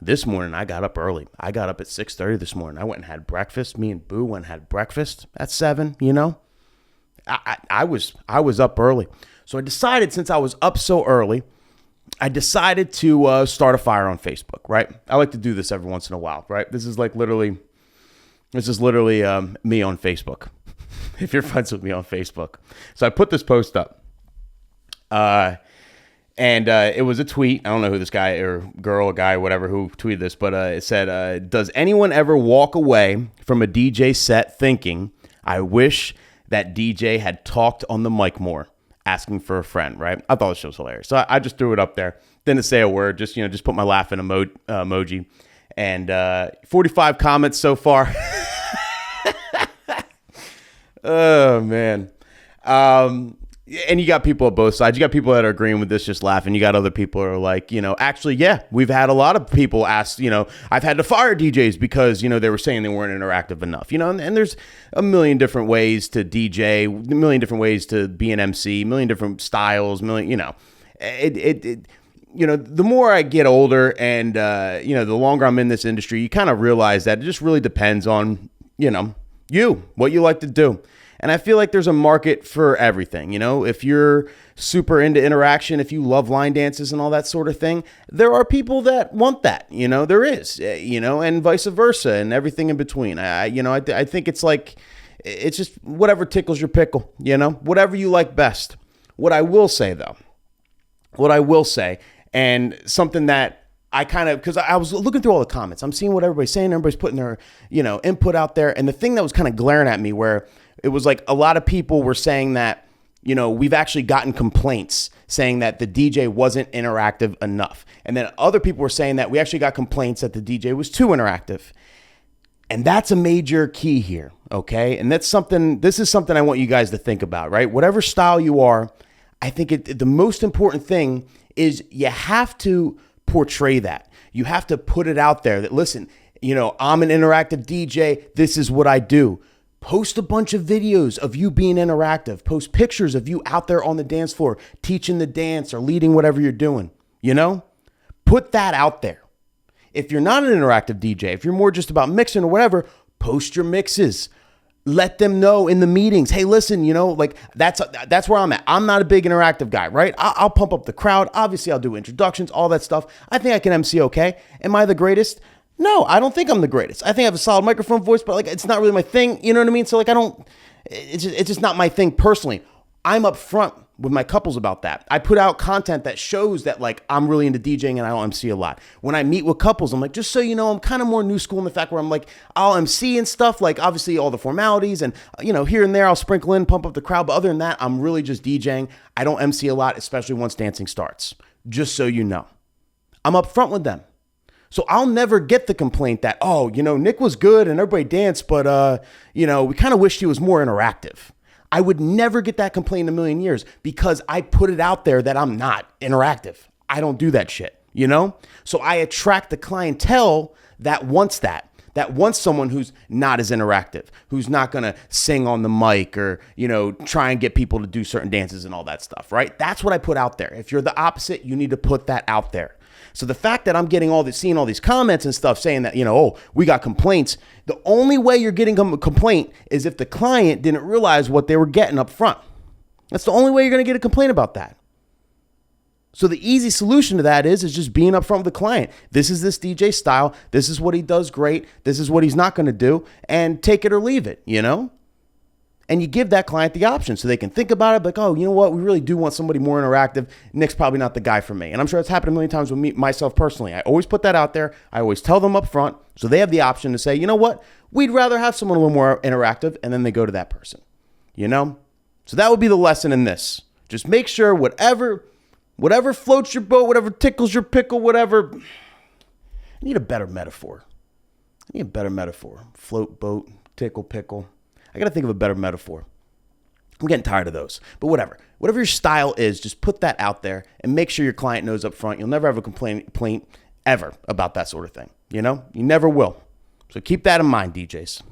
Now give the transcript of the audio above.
This morning, I got up early. I got up at 6:30 this morning. I went and had breakfast. Me and Boo went and had breakfast at 7, I was up early. So I decided, since I was up so early, I decided to start a fire on Facebook, right? I like to do this every once in a while, right? This is literally me on Facebook, if you're friends with me on Facebook. So I put this post up, and it was a tweet. I don't know who this guy or girl or guy, whatever, who tweeted this, but it said, does anyone ever walk away from a DJ set thinking, I wish that DJ had talked on the mic more, asking for a friend, right? I thought this shit was hilarious. So I just threw it up there. Didn't say a word, just put my laughing emoji. And 45 comments so far. Oh, man. And you got people at both sides. You got people that are agreeing with this, just laughing. You got other people who are like, actually, yeah, we've had a lot of people ask, I've had to fire DJs because, they were saying they weren't interactive enough, and there's a million different ways to DJ, a million different ways to be an MC, a million different styles, the more I get older and, the longer I'm in this industry, you kind of realize that it just really depends on, what you like to do. And I feel like there's a market for everything. If you're super into interaction, if you love line dances and all that sort of thing, there are people that want that, there is, and vice versa and everything in between. I think it's just whatever tickles your pickle, whatever you like best. What I will say, and something that I because I was looking through all the comments, I'm seeing what everybody's saying, everybody's putting their, input out there. And the thing that was kind of glaring at me, where it was like a lot of people were saying that, we've actually gotten complaints saying that the DJ wasn't interactive enough. And then other people were saying that we actually got complaints that the DJ was too interactive. And that's a major key here, okay? And this is something I want you guys to think about, right? Whatever style you are, I think the most important thing is you have to portray that. You have to put it out there that, listen, I'm an interactive DJ. This is what I do. Post a bunch of videos of you being interactive. Post pictures of you out there on the dance floor, teaching the dance or leading whatever you're doing. Put that out there. If you're not an interactive DJ, if you're more just about mixing or whatever, post your mixes. Let them know in the meetings. Hey, listen, that's where I'm at. I'm not a big interactive guy, right? I'll pump up the crowd. Obviously, I'll do introductions, all that stuff. I think I can MC okay. Am I the greatest? No, I don't think I'm the greatest. I think I have a solid microphone voice, but it's not really my thing. You know what I mean? So it's just not my thing personally. I'm upfront with my couples about that. I put out content that shows that I'm really into DJing and I don't MC a lot. When I meet with couples, I'm like, just so you know, I'm kind of more new school in the fact where I'm I'll MC and stuff, obviously all the formalities and, here and there I'll sprinkle in, pump up the crowd. But other than that, I'm really just DJing. I don't MC a lot, especially once dancing starts. Just so you know. I'm upfront with them. So I'll never get the complaint that, Nick was good and everybody danced, but, we kind of wished he was more interactive. I would never get that complaint in a million years because I put it out there that I'm not interactive. I don't do that shit, So I attract the clientele that wants that wants someone who's not as interactive, who's not going to sing on the mic or, try and get people to do certain dances and all that stuff, right? That's what I put out there. If you're the opposite, you need to put that out there. So the fact that I'm seeing all these comments and stuff saying that, we got complaints, the only way you're getting a complaint is if the client didn't realize what they were getting up front. That's the only way you're going to get a complaint about that. So the easy solution to that is just being upfront with the client. This is this DJ style. This is what he does great. This is what he's not going to do, and take it or leave it, And you give that client the option so they can think about it, you know what? We really do want somebody more interactive. Nick's probably not the guy for me. And I'm sure it's happened a million times with myself personally. I always put that out there. I always tell them up front so they have the option to say, you know what? We'd rather have someone a little more interactive, and then they go to that person, So that would be the lesson in this. Just make sure whatever floats your boat, whatever tickles your pickle, whatever. I need a better metaphor. Float, boat, tickle, pickle. I got to think of a better metaphor. I'm getting tired of those. But whatever. Whatever your style is, just put that out there and make sure your client knows up front. You'll never have a complaint ever about that sort of thing. You never will. So keep that in mind, DJs.